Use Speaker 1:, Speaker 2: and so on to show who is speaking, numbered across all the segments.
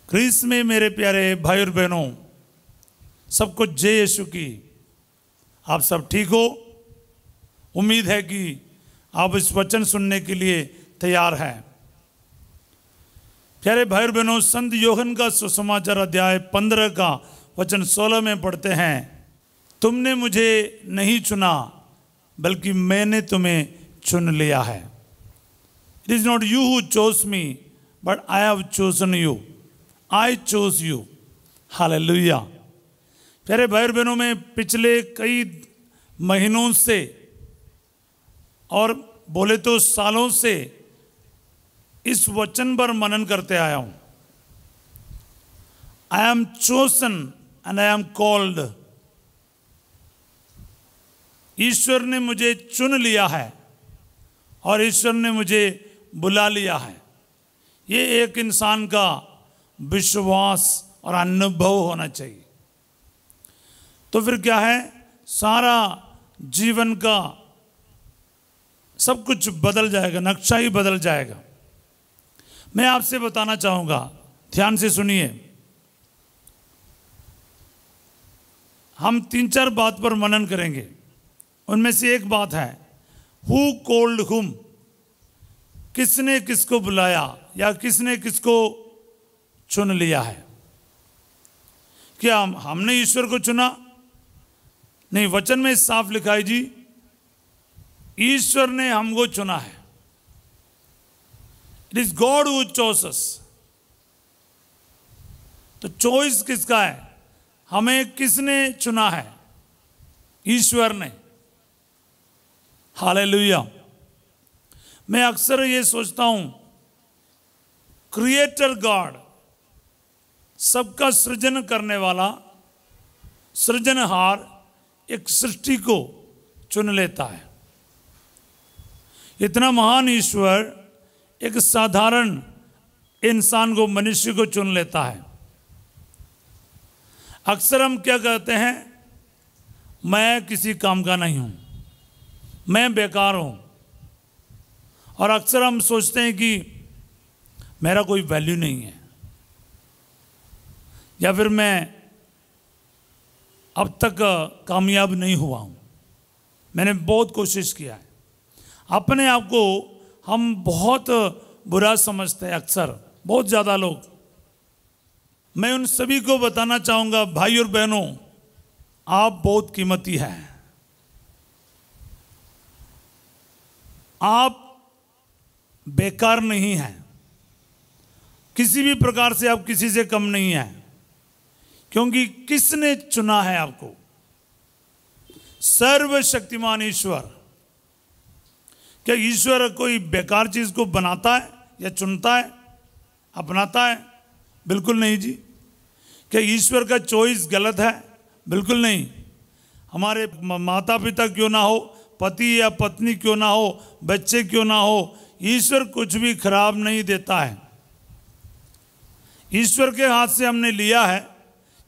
Speaker 1: Chris में मेरे प्यारे भाई और बहनों, सबको जय यीशु की। आप सब ठीक हो? उम्मीद है कि आप इस वचन सुनने के लिए तैयार हैं। प्यारे भाई और बहनों, संत यूहन्ना का सुसमाचार अध्याय 15 का वचन 16 में पढ़ते हैं, तुमने मुझे नहीं चुना बल्कि मैंने तुम्हें चुन लिया है। It is not you who chose me but I have chosen you. I chose you. Hallelujah. प्यारे भाई और बहनों, में पिछले कई महीनों से और बोले तो सालों से इस वचन पर मनन करते आया हूं। I am chosen and I am called. ईश्वर ने मुझे चुन लिया है और ईश्वर ने मुझे बुला लिया है। ये एक इंसान का विश्वास और अनुभव होना चाहिए। तो फिर क्या है, सारा जीवन का सब कुछ बदल जाएगा, नक्शा ही बदल जाएगा। मैं आपसे बताना चाहूंगा, ध्यान से सुनिए। हम 3-4 बात पर मनन करेंगे। उनमें से एक बात है, हु कॉल्ड हुम। किसने किसको बुलाया या किसने किसको चुन लिया है। क्या हमने ईश्वर को चुना? नहीं, वचन में साफ लिखा है जी, ईश्वर ने हमको चुना है। It is God who chose us. तो चॉइस किसका है? हमें किसने चुना है? ईश्वर ने। हालेलुया। मैं अक्सर ये सोचता हूं, क्रिएटर गॉड, सबका सृजन करने वाला सृजनहार, एक सृष्टि को चुन लेता है। इतना महान ईश्वर एक साधारण इंसान को, मनुष्य को चुन लेता है। अक्सर हम क्या कहते हैं, मैं किसी काम का नहीं हूं, मैं बेकार हूं। और अक्सर हम सोचते हैं कि मेरा कोई वैल्यू नहीं है, या फिर मैं अब तक कामयाब नहीं हुआ हूं, मैंने बहुत कोशिश किया है। अपने आप को हम बहुत बुरा समझते हैं, अक्सर बहुत ज़्यादा लोग। मैं उन सभी को बताना चाहूँगा, भाई और बहनों, आप बहुत कीमती हैं। आप बेकार नहीं हैं। किसी भी प्रकार से आप किसी से कम नहीं हैं, क्योंकि किसने चुना है आपको? सर्वशक्तिमान ईश्वर। क्या ईश्वर कोई बेकार चीज को बनाता है या चुनता है, अपनाता है? बिल्कुल नहीं जी। क्या ईश्वर का चॉइस गलत है? बिल्कुल नहीं। हमारे माता पिता क्यों ना हो, पति या पत्नी क्यों ना हो, बच्चे क्यों ना हो, ईश्वर कुछ भी खराब नहीं देता है। ईश्वर के हाथ से हमने लिया है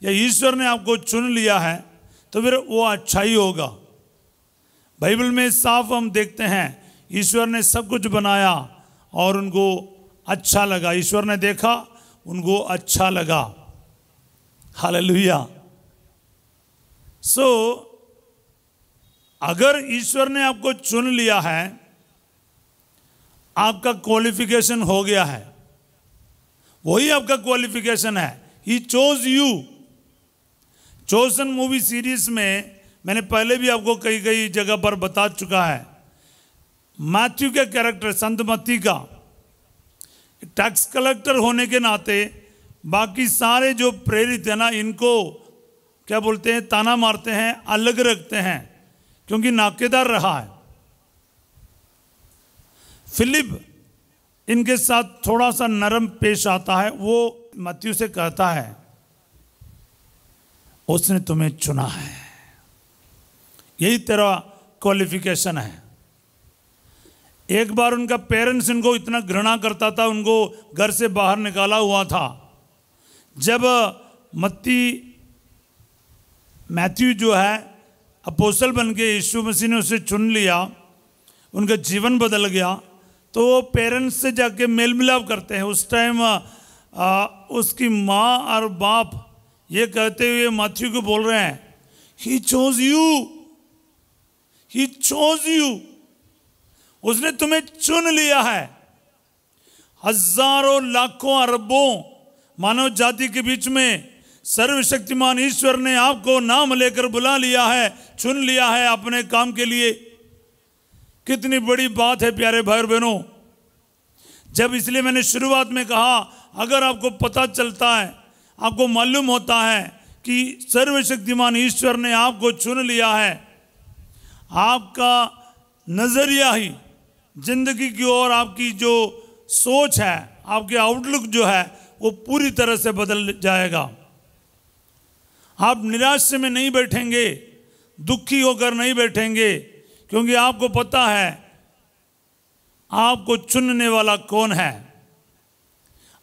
Speaker 1: या ईश्वर ने आपको चुन लिया है, तो फिर वो अच्छा ही होगा। बाइबल में साफ हम देखते हैं, ईश्वर ने सब कुछ बनाया और उनको अच्छा लगा। ईश्वर ने देखा, उनको अच्छा लगा। हालेलुया। सो अगर ईश्वर ने आपको चुन लिया है, आपका क्वालिफिकेशन हो गया है, वही आपका क्वालिफिकेशन है। He chose you. Chosen movie series में मैंने पहले भी आपको कई कई जगह पर बता चुका है। मैथ्यू के कैरेक्टर, संत मत्ती का, टैक्स कलेक्टर होने के नाते बाकी सारे जो प्रेरित है ना, इनको क्या बोलते हैं, ताना मारते हैं, अलग रखते हैं, क्योंकि नाकेदार रहा है। फिलिप इनके साथ थोड़ा सा नरम पेश आता है। वो मत्ती से कहता है, उसने तुम्हें चुना है, यही तेरा क्वालिफिकेशन है। एक बार उनका पेरेंट्स इनको इतना घृणा करता था, उनको घर से बाहर निकाला हुआ था। जब मैथ्यू जो है अपोस्तल बन के, यीशु मसीह ने उसे चुन लिया, उनका जीवन बदल गया, तो वो पेरेंट्स से जाके मेल मिलाप करते हैं। उस टाइम उसकी माँ और बाप ये कहते हुए मैथ्यू को बोल रहे हैं, he chose you, he chose you, उसने तुम्हें चुन लिया है। हजारों लाखों अरबों मानव जाति के बीच में सर्वशक्तिमान ईश्वर ने आपको नाम लेकर बुला लिया है, चुन लिया है अपने काम के लिए। कितनी बड़ी बात है प्यारे भाई और बहनों। जब इसलिए मैंने शुरुआत में कहा, अगर आपको पता चलता है, आपको मालूम होता है कि सर्वशक्तिमान ईश्वर ने आपको चुन लिया है, आपका नजरिया ही जिंदगी की ओर, आपकी जो सोच है, आपके आउटलुक जो है वो पूरी तरह से बदल जाएगा। आप निराश में नहीं बैठेंगे, दुखी होकर नहीं बैठेंगे, क्योंकि आपको पता है आपको चुनने वाला कौन है।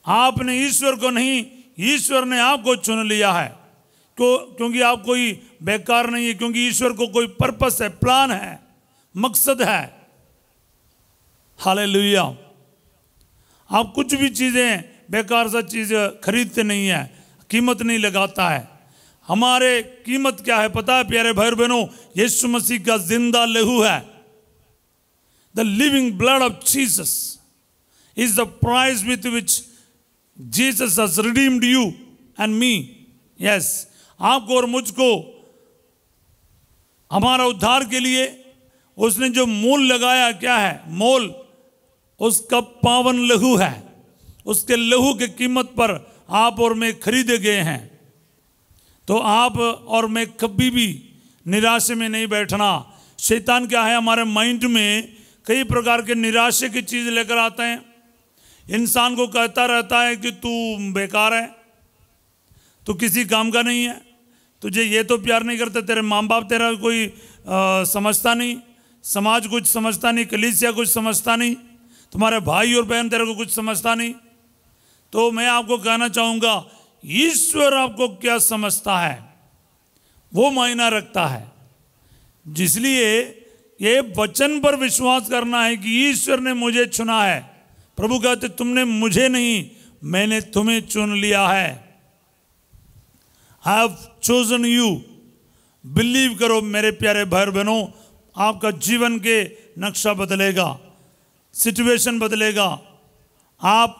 Speaker 1: आपने ईश्वर को नहीं, ईश्वर ने आपको चुन लिया है। क्योंकि आप कोई बेकार नहीं है, क्योंकि ईश्वर को कोई पर्पस है, प्लान है, मकसद है। हालेलुया। आप कुछ भी चीजें बेकार सा चीज खरीदते नहीं है, कीमत नहीं लगाता है। हमारे कीमत क्या है पता है प्यारे भाई बहनों? यीशु मसीह का जिंदा लहू है। The living blood of Jesus is the price with which Jesus has redeemed you and me. Yes, आपको और मुझको हमारा उद्धार के लिए उसने जो मोल लगाया, क्या है मोल? उसका पावन लहू है। उसके लहू की कीमत पर आप और मैं खरीदे गए हैं। तो आप और मैं कभी भी निराश में नहीं बैठना। शैतान क्या है, हमारे माइंड में कई प्रकार के निराशे की चीज़ लेकर आते हैं। इंसान को कहता रहता है कि तू बेकार है, तू किसी काम का नहीं है, तुझे ये तो प्यार नहीं करते, तेरे माँ बाप तेरा कोई समझता नहीं, समाज कुछ समझता नहीं, कलीसिया कुछ समझता नहीं, तुम्हारे भाई और बहन तेरे को कुछ समझता नहीं। तो मैं आपको कहना चाहूँगा, ईश्वर आपको क्या समझता है वो मायना रखता है। जिसलिए ये वचन पर विश्वास करना है कि ईश्वर ने मुझे चुना है। प्रभु कहते तुमने मुझे नहीं, मैंने तुम्हें चुन लिया है। I have chosen you. Believe करो मेरे प्यारे भाई बहनों, आपका जीवन के नक्शा बदलेगा, सिचुएशन बदलेगा, आप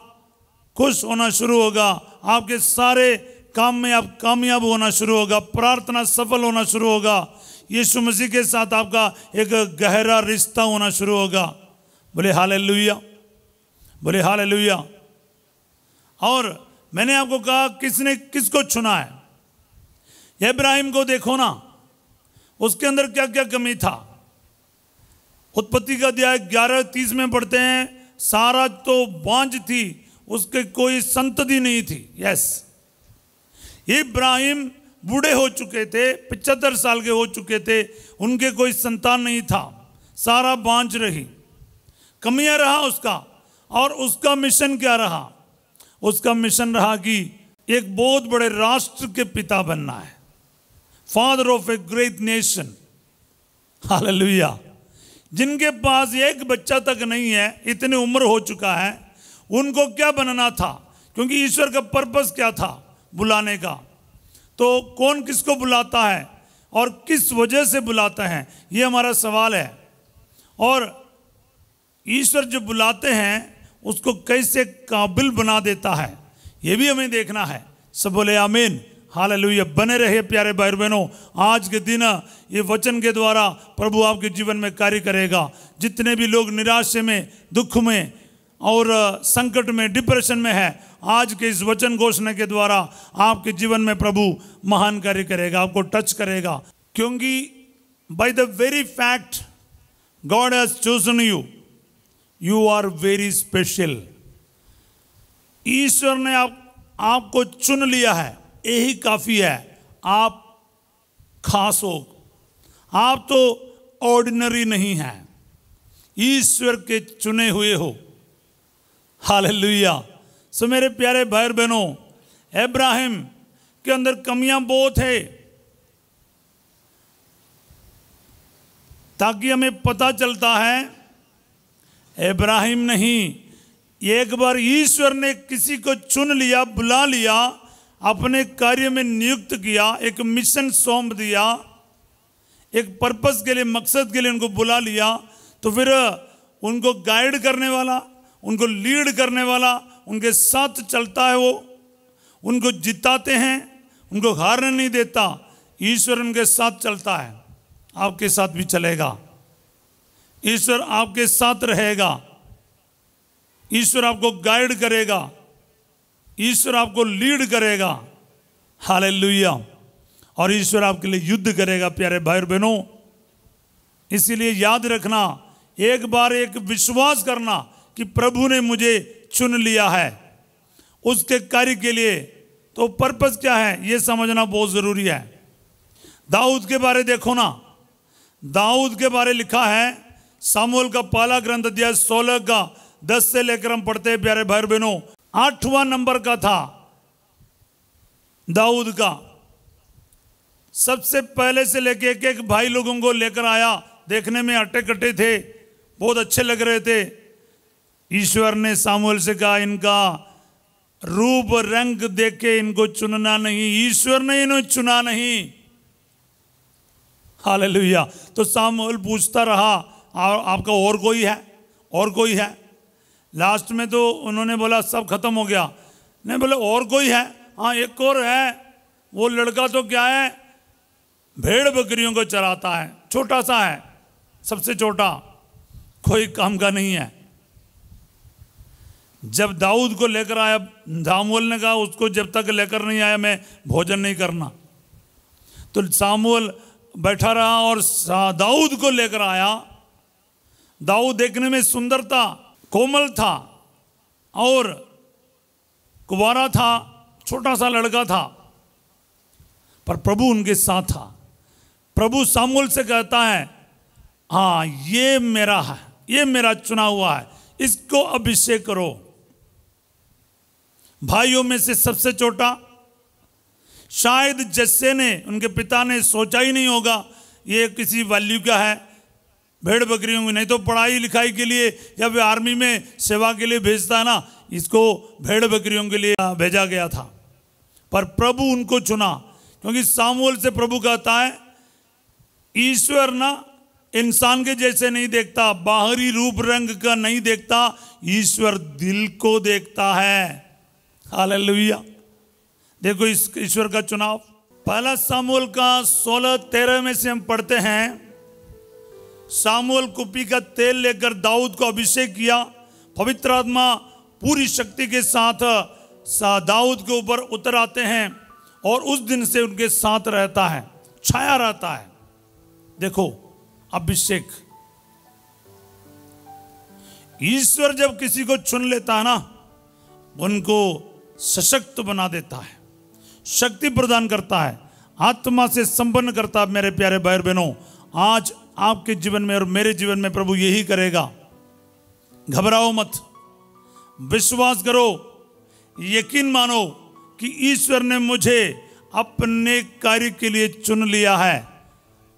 Speaker 1: खुश होना शुरू होगा, आपके सारे काम में आप कामयाब होना शुरू होगा, प्रार्थना सफल होना शुरू होगा, यीशु मसीह के साथ आपका एक गहरा रिश्ता होना शुरू होगा। बोले हालेलुया, बोले हालेलुया। और मैंने आपको कहा किसने किसको चुना है। इब्राहिम को देखो ना, उसके अंदर क्या क्या कमी था। उत्पत्ति का अध्याय 11:30 में पढ़ते हैं, सारा तो बांझ थी, उसके कोई संतति नहीं थी। यस, इब्राहिम बूढ़े हो चुके थे, 75 साल के हो चुके थे, उनके कोई संतान नहीं था, सारा बांझ रही। कमियां रहा उसका। और उसका मिशन क्या रहा? उसका मिशन रहा कि एक बहुत बड़े राष्ट्र के पिता बनना है, father of a great nation. Hallelujah. जिनके पास एक बच्चा तक नहीं है, इतनी उम्र हो चुका है, उनको क्या बनना था? क्योंकि ईश्वर का पर्पस क्या था बुलाने का। तो कौन किसको बुलाता है और किस वजह से बुलाता है, ये हमारा सवाल है। और ईश्वर जो बुलाते हैं उसको कैसे काबिल बना देता है, ये भी हमें देखना है। सब बोले आमीन, हालेलुया। बने रहे प्यारे भाई बहनों, आज के दिन ये वचन के द्वारा प्रभु आपके जीवन में कार्य करेगा। जितने भी लोग निराशे में, दुख में और संकट में, डिप्रेशन में है, आज के इस वचन घोषणा के द्वारा आपके जीवन में प्रभु महान कार्य करेगा, आपको टच करेगा। क्योंकि by the very fact God has chosen you, you are very special. ईश्वर ने आपको चुन लिया है, यही काफी है। आप खास हो, आप तो ऑर्डिनरी नहीं हैं, ईश्वर के चुने हुए हो। हालेलुया। सो मेरे प्यारे भाई बहनों, इब्राहिम के अंदर कमियां बहुत है, ताकि हमें पता चलता है इब्राहिम नहीं, एक बार ईश्वर ने किसी को चुन लिया, बुला लिया, अपने कार्य में नियुक्त किया, एक मिशन सौंप दिया, एक पर्पस के लिए, मकसद के लिए उनको बुला लिया, तो फिर उनको गाइड करने वाला, उनको लीड करने वाला, उनके साथ चलता है, वो उनको जिताते हैं, उनको हारने नहीं देता। ईश्वर उनके साथ चलता है, आपके साथ भी चलेगा। ईश्वर आपके साथ रहेगा, ईश्वर आपको गाइड करेगा, ईश्वर आपको लीड करेगा। हालेलुया। और ईश्वर आपके लिए युद्ध करेगा प्यारे भाई और बहनों। इसीलिए याद रखना, एक बार एक विश्वास करना कि प्रभु ने मुझे चुन लिया है उसके कार्य के लिए। तो पर्पस क्या है ये समझना बहुत जरूरी है। दाऊद के बारे देखो ना, दाऊद के बारे लिखा है सामुएल का पहला ग्रंथ अध्याय 16 का 10 से लेकर हम पढ़ते हैं प्यारे भाई बहनों। 8वां नंबर का था दाऊद का। सबसे पहले से लेके एक एक भाई लोगों को लेकर आया, देखने में अट्टे कट्टे थे, बहुत अच्छे लग रहे थे। ईश्वर ने सामुएल से कहा इनका रूप रंग देख के इनको चुनना नहीं, ईश्वर ने इन्हें चुना नहीं। हालेलुया। तो सामुएल पूछता रहा आपका और कोई है, और कोई है? लास्ट में तो उन्होंने बोला सब खत्म हो गया। नहीं, बोले और कोई है? हाँ एक और है। वो लड़का तो क्या है, भेड़ बकरियों को चराता है, छोटा सा है, सबसे छोटा, कोई काम का नहीं है। जब दाऊद को लेकर आया, सामुएल ने कहा उसको जब तक लेकर नहीं आया मैं भोजन नहीं करना। तो सामुएल बैठा रहा और दाऊद को लेकर आया। दाऊद देखने में सुंदर था, कोमल था और कुंवारा था, छोटा सा लड़का था, पर प्रभु उनके साथ था। प्रभु सामुएल से कहता है हाँ ये मेरा है, ये मेरा चुना हुआ है, इसको अभिषेक करो। भाइयों में से सबसे छोटा, शायद जस्से ने, उनके पिता ने सोचा ही नहीं होगा ये किसी वैल्यू का है, भेड़ बकरियों में, नहीं तो पढ़ाई लिखाई के लिए या फिर आर्मी में सेवा के लिए भेजता है ना, इसको भेड़ बकरियों के लिए भेजा गया था। पर प्रभु उनको चुना, क्योंकि सामुएल से प्रभु कहता है ईश्वर ना इंसान के जैसे नहीं देखता, बाहरी रूप रंग का नहीं देखता, ईश्वर दिल को देखता है। हालेलुया। देखो इस ईश्वर का चुनाव। पहला सामुएल का 16-13 में से हम पढ़ते हैं, सामुएल कुप्पी का तेल लेकर दाऊद को अभिषेक किया। पवित्र आत्मा पूरी शक्ति के साथ दाऊद के ऊपर उतर आते हैं और उस दिन से उनके साथ रहता है, छाया रहता है। देखो अभिषेक, ईश्वर जब किसी को चुन लेता है ना, उनको सशक्त बना देता है, शक्ति प्रदान करता है, आत्मा से संपन्न करता है। मेरे प्यारे भाई बहनों, आज आपके जीवन में और मेरे जीवन में प्रभु यही करेगा। घबराओ मत, विश्वास करो, यकीन मानो कि ईश्वर ने मुझे अपने कार्य के लिए चुन लिया है।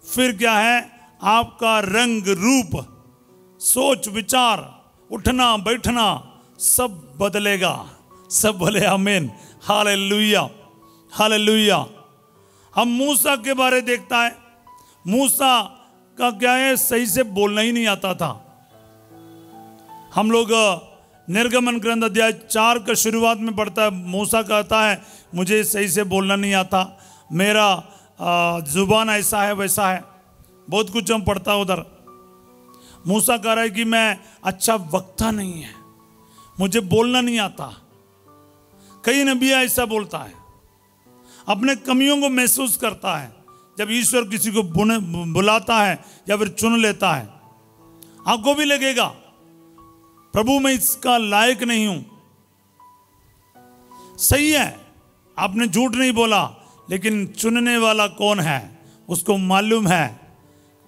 Speaker 1: फिर क्या है, आपका रंग रूप, सोच विचार, उठना बैठना सब बदलेगा। सब बोले आमीन। Hallelujah, hallelujah. हम मूसा के बारे देखता है, मूसा का क्या है, सही से बोलना ही नहीं आता था। हम लोग निर्गमन ग्रंथ अध्याय 4 का शुरुआत में पढ़ता है, मूसा कहता है मुझे सही से बोलना नहीं आता, मेरा जुबान ऐसा है वैसा है, बहुत कुछ हम पढ़ता है उधर। मूसा कह रहा है कि मैं अच्छा वक्ता नहीं है, मुझे बोलना नहीं आता। कई नबी ऐसा बोलता है, अपने कमियों को महसूस करता है। जब ईश्वर किसी को बुलाता है या फिर चुन लेता है, आपको भी लगेगा प्रभु मैं इसका लायक नहीं हूं। सही है, आपने झूठ नहीं बोला, लेकिन चुनने वाला कौन है उसको मालूम है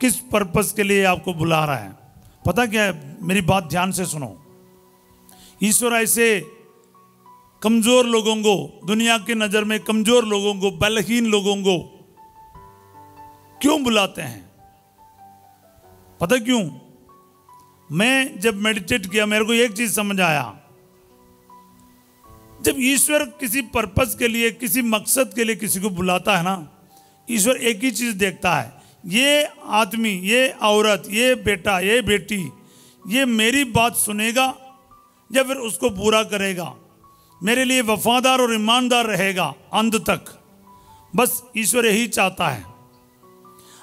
Speaker 1: किस पर्पस के लिए आपको बुला रहा है। पता क्या है, मेरी बात ध्यान से सुनो। ईश्वर ऐसे कमजोर लोगों को, दुनिया की नजर में कमजोर लोगों को, बलहीन लोगों को क्यों बुलाते हैं? पता क्यों? मैं जब मेडिटेट किया, मेरे को एक चीज समझ आया। जब ईश्वर किसी पर्पस के लिए, किसी मकसद के लिए किसी को बुलाता है ना, ईश्वर एक ही चीज़ देखता है, ये आदमी, ये औरत, ये बेटा, ये बेटी, ये मेरी बात सुनेगा या फिर उसको पूरा करेगा, मेरे लिए वफादार और ईमानदार रहेगा अंत तक। बस ईश्वर यही चाहता है।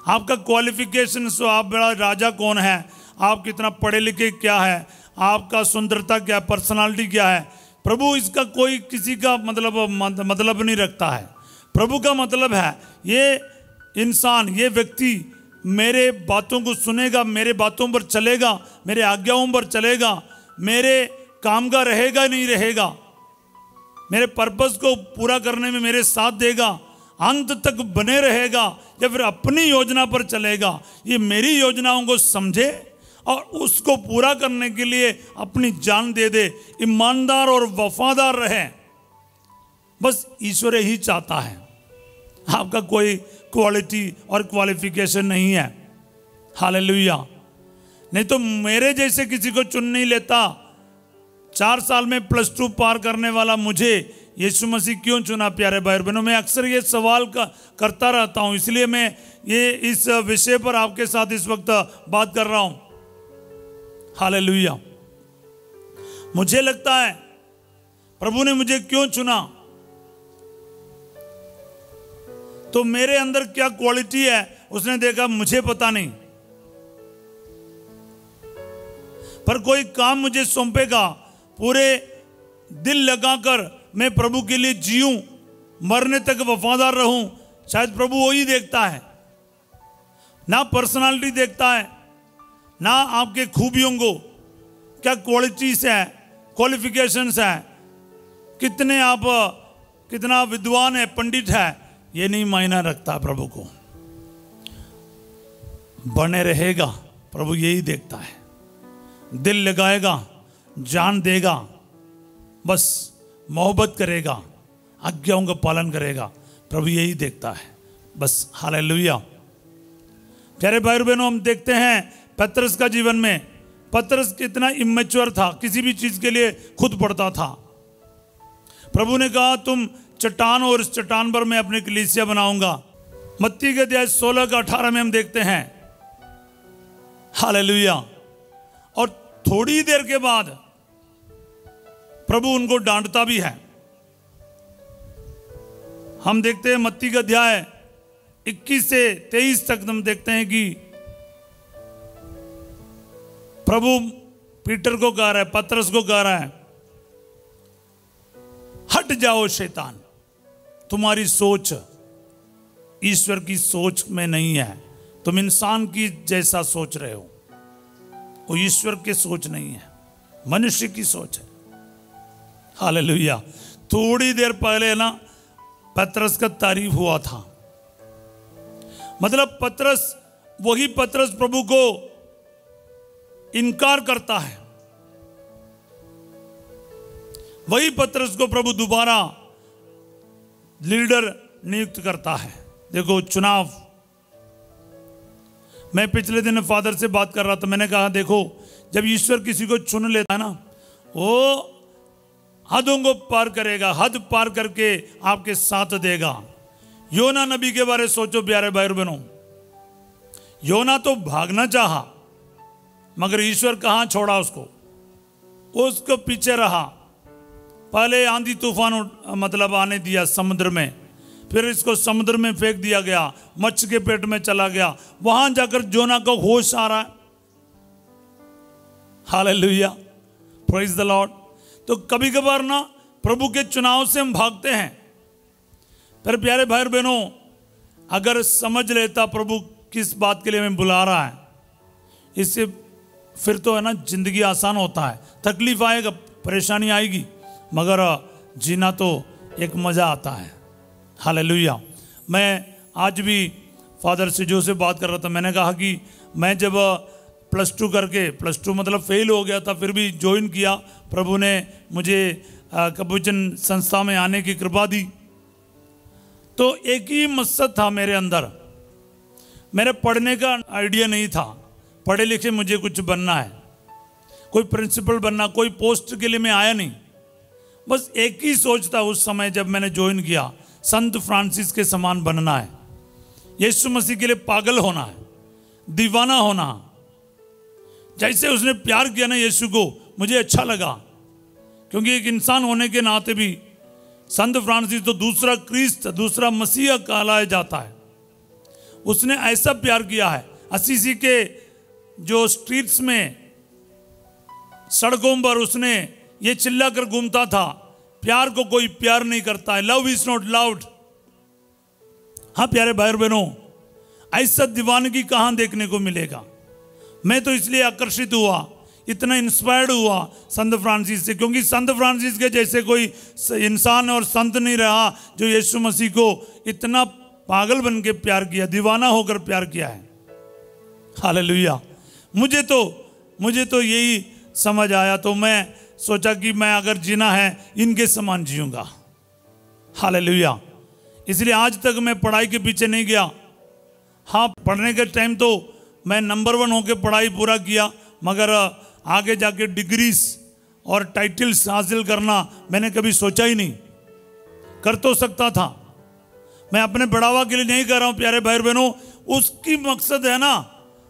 Speaker 1: आपका क्वालिफिकेशन, सो आप बड़ा राजा कौन है, आप कितना पढ़े लिखे क्या है, आपका सुंदरता क्या है, पर्सनालिटी क्या है, प्रभु इसका कोई किसी का मतलब नहीं रखता है। प्रभु का मतलब है ये इंसान, ये व्यक्ति मेरे बातों को सुनेगा, मेरे बातों पर चलेगा, मेरे आज्ञाओं पर चलेगा, मेरे काम का रहेगा नहीं रहेगा, मेरे पर्पस को पूरा करने में मेरे साथ देगा, अंत तक बने रहेगा, या फिर अपनी योजना पर चलेगा। ये मेरी योजनाओं को समझे और उसको पूरा करने के लिए अपनी जान दे दे, ईमानदार और वफादार रहे। बस ईश्वर ही चाहता है। आपका कोई क्वालिटी और क्वालिफिकेशन नहीं है। हालेलुया। नहीं तो मेरे जैसे किसी को चुन नहीं लेता। 4 साल में +2 पार करने वाला मुझे यीशु मसीह क्यों चुना? प्यारे भाई बहनों, मैं अक्सर ये सवाल करता रहता हूँ, इसलिए मैं ये इस विषय पर आपके साथ इस वक्त बात कर रहा हूँ। हालेलुया। मुझे लगता है प्रभु ने मुझे क्यों चुना, तो मेरे अंदर क्या क्वालिटी है उसने देखा, मुझे पता नहीं। पर कोई काम मुझे सौंपेगा, पूरे दिल लगाकर मैं प्रभु के लिए जीऊं, मरने तक वफादार रहूं, शायद प्रभु वही देखता है। ना पर्सनालिटी देखता है, ना आपके खूबियों को, क्या क्वालिटीज है, क्वालिफिकेशंस है, कितने आप कितना विद्वान है, पंडित है, ये नहीं मायना रखता प्रभु को। बने रहेगा, प्रभु यही देखता है। दिल लगाएगा, जान देगा, बस मोहब्बत करेगा, आज्ञाओं का पालन करेगा, प्रभु यही देखता है बस। हालेलुया। प्यारे भाई बहनों, हम देखते हैं पतरस का जीवन में, पतरस कितना इमेच्योर था, किसी भी चीज के लिए खुद पड़ता था। प्रभु ने कहा तुम चट्टान और इस चट्टान पर मैं अपनी कलीसिया बनाऊंगा। मत्ती के अध्याय 16 का 18 में हम देखते हैं। हालेलुया। और थोड़ी देर के बाद प्रभु उनको डांटता भी है। हम देखते हैं मत्ती का अध्याय 21 से 23 तक हम देखते हैं कि प्रभु पीटर को कह रहा है, पतरस को कह रहा है, हट जाओ शैतान, तुम्हारी सोच ईश्वर की सोच में नहीं है, तुम इंसान की जैसा सोच रहे हो, वो ईश्वर की सोच नहीं है, मनुष्य की सोच है। हालेलुया। थोड़ी देर पहले ना पतरस का तारीफ हुआ था, मतलब पतरस, वही पतरस प्रभु को इनकार करता है, वही पतरस को प्रभु दोबारा लीडर नियुक्त करता है। देखो चुनाव, मैं पिछले दिन फादर से बात कर रहा था, मैंने कहा देखो जब ईश्वर किसी को चुन लेता है ना, वो हदों को पार करेगा, हद पार करके आपके साथ देगा। योना नबी के बारे सोचो प्यारे भाई बहनों, योना तो भागना चाहा, मगर ईश्वर कहां छोड़ा उसको, उसको पीछे रहा। पहले आंधी तूफान मतलब आने दिया समुद्र में, फिर इसको समुद्र में फेंक दिया गया, मच्छ के पेट में चला गया, वहां जाकर जोना को होश आ रहा है। Hallelujah, praise the Lord. तो कभी कभार ना प्रभु के चुनाव से हम भागते हैं। पर प्यारे भाई बहनों, अगर समझ लेता प्रभु किस बात के लिए हमें बुला रहा है, इससे फिर तो है ना जिंदगी आसान होता है। तकलीफ आएगा, परेशानी आएगी, मगर जीना तो एक मजा आता है। हालेलुया। मैं आज भी फादर सिजो से बात कर रहा था, मैंने कहा कि मैं जब +2 करके, +2 मतलब फेल हो गया था, फिर भी ज्वाइन किया, प्रभु ने मुझे कबूचन संस्था में आने की कृपा दी। तो एक ही मकसद था मेरे अंदर, मेरे पढ़ने का आइडिया नहीं था, पढ़े लिखे मुझे कुछ बनना है, कोई प्रिंसिपल बनना, कोई पोस्ट के लिए मैं आया नहीं। बस एक ही सोच था उस समय जब मैंने ज्वाइन किया, संत फ्रांसिस के समान बनना है, यीशु मसीह के लिए पागल होना है, दीवाना होना। जैसे उसने प्यार किया ना यीशु को, मुझे अच्छा लगा, क्योंकि एक इंसान होने के नाते भी संत फ्रांसिस तो दूसरा क्रिस्त, दूसरा मसीहा कहलाया जाता है। उसने ऐसा प्यार किया है, असीसी के जो स्ट्रीट्स में, सड़कों पर उसने ये चिल्ला कर घूमता था, प्यार को कोई प्यार नहीं करता है, लव इज नॉट लव्ड। हाँ प्यारे भाई और बहनों, ऐसा दीवानगी कहाँ देखने को मिलेगा। मैं तो इसलिए आकर्षित हुआ, इतना इंस्पायर्ड हुआ संत फ्रांसिस से, क्योंकि संत फ्रांसिस के जैसे कोई इंसान और संत नहीं रहा जो यीशु मसीह को इतना पागल बन के प्यार किया, दीवाना होकर प्यार किया है। हालेलुया। मुझे तो यही समझ आया, तो मैं सोचा कि मैं अगर जीना है इनके समान जीऊंगा। हालेलुया। इसलिए आज तक मैं पढ़ाई के पीछे नहीं गया। हाँ, पढ़ने के टाइम तो मैं नंबर 1 होकर पढ़ाई पूरा किया, मगर आगे जाके डिग्रीज और टाइटल्स हासिल करना मैंने कभी सोचा ही नहीं। कर तो सकता था, मैं अपने बढ़ावा के लिए नहीं कर रहा हूँ प्यारे भाई बहनों, उसकी मकसद है ना,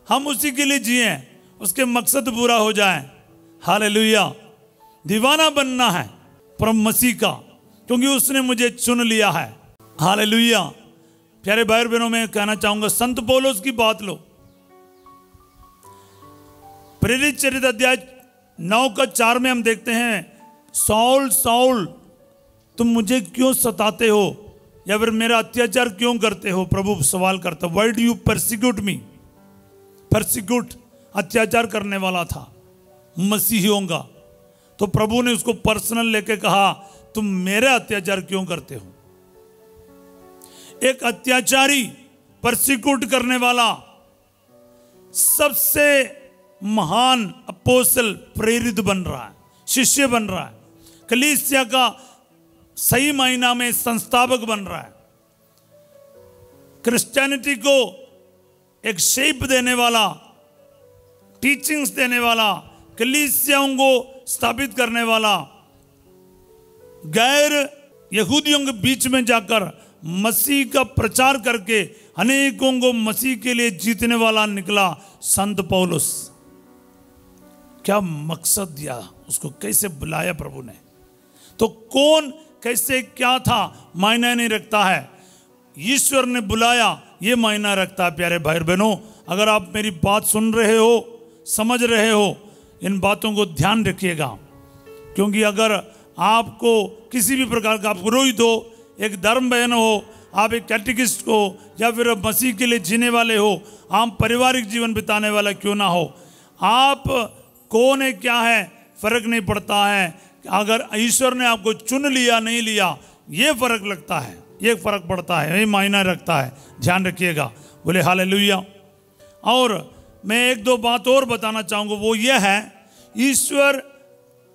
Speaker 1: हम उसी के लिए जिए, उसके मकसद पूरा हो जाए। हालेलुया। दीवाना बनना है परम मसीह का, क्योंकि उसने मुझे चुन लिया है। हालेलुया। प्यारे भाई बहनों, मैं कहना चाहूंगा, संत पौलुस की बात लो, प्रेरित चरित्र अध्याय 9:4 में हम देखते हैं, सौल सौल तुम मुझे क्यों सताते हो, या फिर मेरा अत्याचार क्यों करते हो। प्रभु सवाल करता, why do you persecute me. Persecute अत्याचार करने वाला था मसीहियों का, तो प्रभु ने उसको पर्सनल लेके कहा, तुम मेरे अत्याचार क्यों करते हो। एक अत्याचारी, परसिक्यूट करने वाला सबसे महान अपोस्तल, प्रेरित बन रहा है, शिष्य बन रहा है, कलीसिया का सही मायना में संस्थापक बन रहा है, क्रिश्चियनिटी को एक शेप देने वाला, टीचिंग्स देने वाला, कलीसियाओं को स्थापित करने वाला, गैर यहूदियों के बीच में जाकर मसीह का प्रचार करके अनेकों को मसीह के लिए जीतने वाला निकला संत पौलुस। क्या मकसद दिया उसको, कैसे बुलाया प्रभु ने, तो कौन कैसे क्या था मायना नहीं रखता है, ईश्वर ने बुलाया ये मायना रखता है। प्यारे भाई बहनों, अगर आप मेरी बात सुन रहे हो, समझ रहे हो, इन बातों को ध्यान रखिएगा, क्योंकि अगर आपको किसी भी प्रकार का, आप पुरोहित हो, एक धर्म बहन हो, आप एक कैटेकिस्ट हो, या फिर मसीह के लिए जीने वाले हो, आप पारिवारिक जीवन बिताने वाला क्यों ना हो, आप कौन है क्या है फर्क नहीं पड़ता है। अगर ईश्वर ने आपको चुन लिया नहीं लिया, ये फर्क लगता है, ये फर्क पड़ता है, ये मायना रखता है, ध्यान रखिएगा। बोले हालेलुया। और मैं 1-2 बात और बताना चाहूँगा, वो ये है, ईश्वर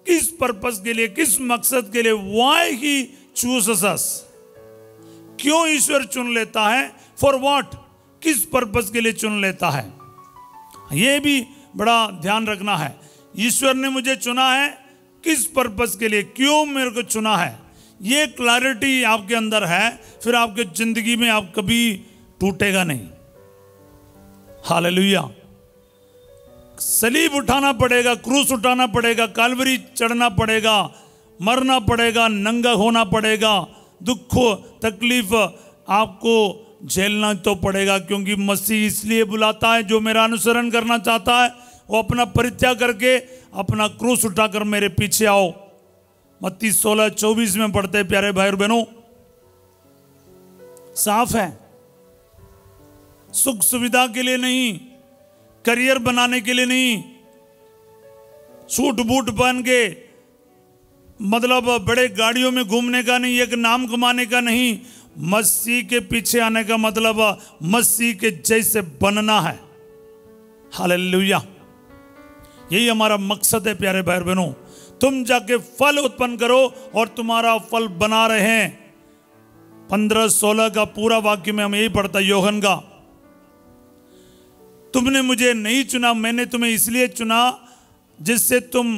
Speaker 1: किस पर्पस के लिए, किस मकसद के लिए, व्हाई ही चूजेस अस, क्यों ईश्वर चुन लेता है, फॉर व्हाट, किस पर्पस के लिए चुन लेता है, ये भी बड़ा ध्यान रखना है। ईश्वर ने मुझे चुना है, किस पर्पस के लिए, क्यों मेरे को चुना है, ये क्लैरिटी आपके अंदर है, फिर आपके जिंदगी में आप कभी टूटेगा नहीं। हालेलुया। सलीब उठाना पड़ेगा, क्रूस उठाना पड़ेगा, कालवरी चढ़ना पड़ेगा, मरना पड़ेगा, नंगा होना पड़ेगा, दुख तकलीफ आपको झेलना तो पड़ेगा, क्योंकि मसीह इसलिए बुलाता है, जो मेरा अनुसरण करना चाहता है वो अपना परित्याग करके अपना क्रूस उठाकर मेरे पीछे आओ। मत्ती 16:24 में पढ़ते हैं प्यारे भाई और बहनों, साफ है, सुख सुविधा के लिए नहीं, करियर बनाने के लिए नहीं, सूट बूट पहन के मतलब बड़े गाड़ियों में घूमने का नहीं, एक नाम कमाने का नहीं, मसीह के पीछे आने का मतलब मसीह के जैसे बनना है। हालेलुया। यही हमारा मकसद है प्यारे भाई बहनों। तुम जाके फल उत्पन्न करो और तुम्हारा फल बना रहे। 15-16 का पूरा वाक्य में हम यही पढ़ता, योहन का, तुमने मुझे नहीं चुना, मैंने तुम्हें इसलिए चुना जिससे तुम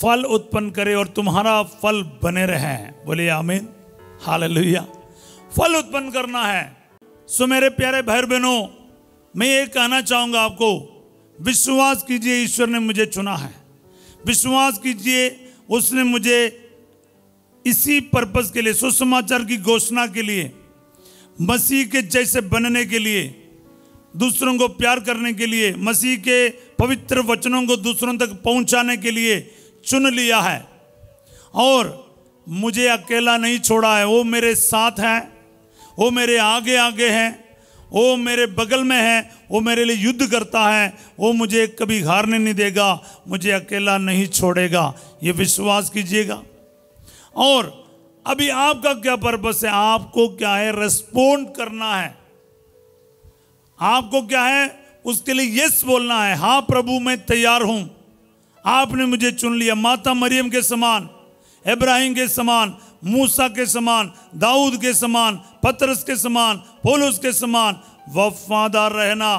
Speaker 1: फल उत्पन्न करे और तुम्हारा फल बने रहे। बोलिए आमीन, हालेलुया। फल उत्पन्न करना है। सो मेरे प्यारे भाई बहनों, मैं ये कहना चाहूंगा आपको, विश्वास कीजिए ईश्वर ने मुझे चुना है। विश्वास कीजिए उसने मुझे इसी पर्पस के लिए, सुसमाचार की घोषणा के लिए, मसीह के जैसे बनने के लिए, दूसरों को प्यार करने के लिए, मसीह के पवित्र वचनों को दूसरों तक पहुंचाने के लिए चुन लिया है। और मुझे अकेला नहीं छोड़ा है, वो मेरे साथ है, वो मेरे आगे आगे है, वो मेरे बगल में है, वो मेरे लिए युद्ध करता है, वो मुझे कभी हारने नहीं देगा, मुझे अकेला नहीं छोड़ेगा। ये विश्वास कीजिएगा। और अभी आपका क्या पर्पस है? आपको क्या है? रेस्पोंड करना है। आपको क्या है? उसके लिए यस बोलना है। हाँ प्रभु, मैं तैयार हूं, आपने मुझे चुन लिया। माता मरियम के समान, इब्राहिम के समान, मूसा के समान, दाऊद के समान, पतरस के समान, पौलुस के समान वफादार रहना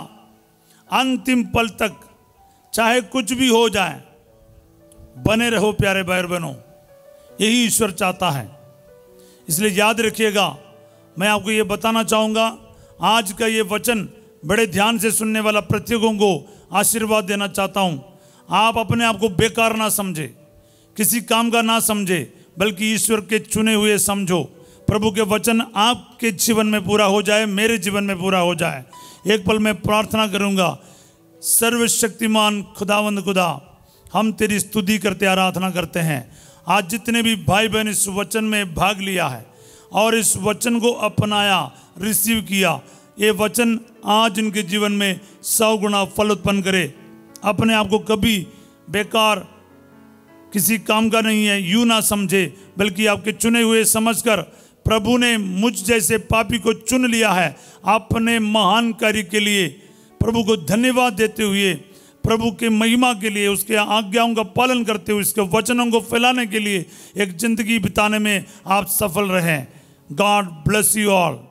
Speaker 1: अंतिम पल तक, चाहे कुछ भी हो जाए, बने रहो प्यारे भाई बहनों। यही ईश्वर चाहता है। इसलिए याद रखिएगा, मैं आपको ये बताना चाहूँगा, आज का ये वचन बड़े ध्यान से सुनने वाला प्रत्येकों को आशीर्वाद देना चाहता हूँ। आप अपने आप को बेकार ना समझे, किसी काम का ना समझे, बल्कि ईश्वर के चुने हुए समझो। प्रभु के वचन आपके जीवन में पूरा हो जाए, मेरे जीवन में पूरा हो जाए। एक पल में प्रार्थना करूँगा। सर्वशक्तिमान खुदावंद खुदा, हम तेरी स्तुति करते, आराधना करते हैं। आज जितने भी भाई बहन इस वचन में भाग लिया है और इस वचन को अपनाया, रिसीव किया, ये वचन आज इनके जीवन में 100 गुना फल उत्पन्न करे। अपने आप को कभी बेकार, किसी काम का नहीं है यूं ना समझे, बल्कि आपके चुने हुए समझकर प्रभु ने मुझ जैसे पापी को चुन लिया है अपने महान कार्य के लिए। प्रभु को धन्यवाद देते हुए, प्रभु के महिमा के लिए, उसके आज्ञाओं का पालन करते हुए, उसके वचनों को फैलाने के लिए एक जिंदगी बिताने में आप सफल रहें। God bless you all.